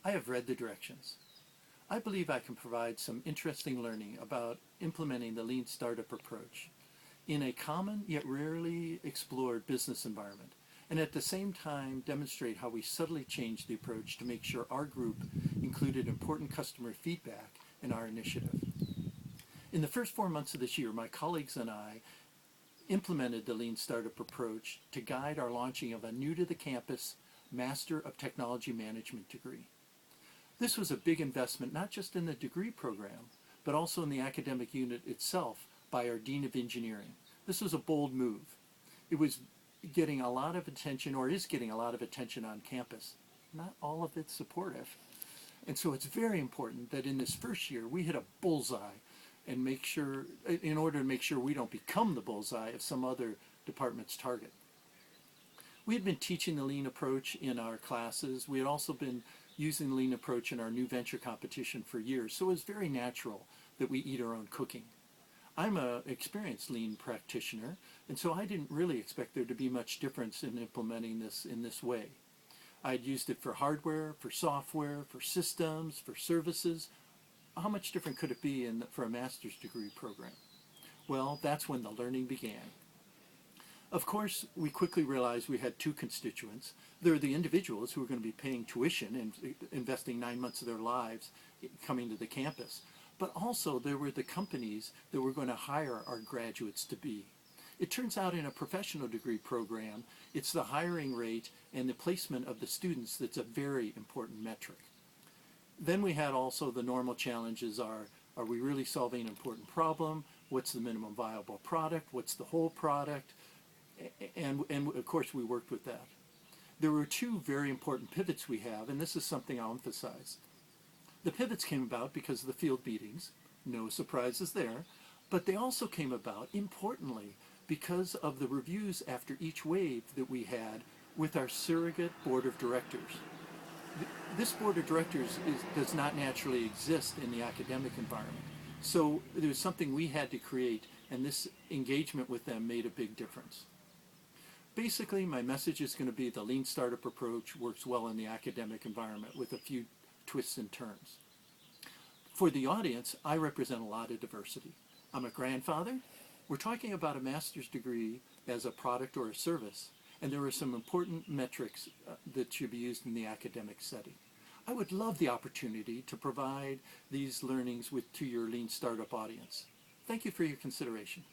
I have read the directions. I believe I can provide some interesting learning about implementing the lean startup approach in a common yet rarely explored business environment, and at the same time demonstrate how we subtly changed the approach to make sure our group included important customer feedback in our initiative. In the first 4 months of this year, my colleagues and I implemented the Lean Startup approach to guide our launching of a new to the campus Master of Technology Management degree. This was a big investment not just in the degree program, but also in the academic unit itself by our Dean of Engineering. This was a bold move. It was getting a lot of attention, or is getting a lot of attention on campus. Not all of it supportive. And so it's very important that in this first year we hit a bullseye and make sure, in order to make sure we don't become the bullseye of some other department's target. We had been teaching the lean approach in our classes. We had also been using the lean approach in our new venture competition for years, so it was very natural that we eat our own cooking. I'm an experienced lean practitioner, and so I didn't really expect there to be much difference in implementing this in this way. I had used it for hardware, for software, for systems, for services. How much different could it be for a master's degree program? Well, that's when the learning began. Of course, we quickly realized we had two constituents. There are the individuals who were going to be paying tuition and investing 9 months of their lives coming to the campus. But also there were the companies that were going to hire our graduates to be. It turns out in a professional degree program, it's the hiring rate and the placement of the students that's a very important metric. Then we had also the normal challenges are we really solving an important problem? What's the minimum viable product? What's the whole product? And of course we worked with that. There were two very important pivots we have, and this is something I'll emphasize. The pivots came about because of the field meetings, no surprises there, but they also came about, importantly, because of the reviews after each wave that we had with our surrogate board of directors. This board of directors does not naturally exist in the academic environment, so there's something we had to create, and this engagement with them made a big difference. Basically, my message is going to be the lean startup approach works well in the academic environment with a few twists and turns. For the audience, I represent a lot of diversity. I'm a grandfather. We're talking about a master's degree as a product or a service, and there are some important metrics that should be used in the academic setting. I would love the opportunity to provide these learnings to your lean startup audience. Thank you for your consideration.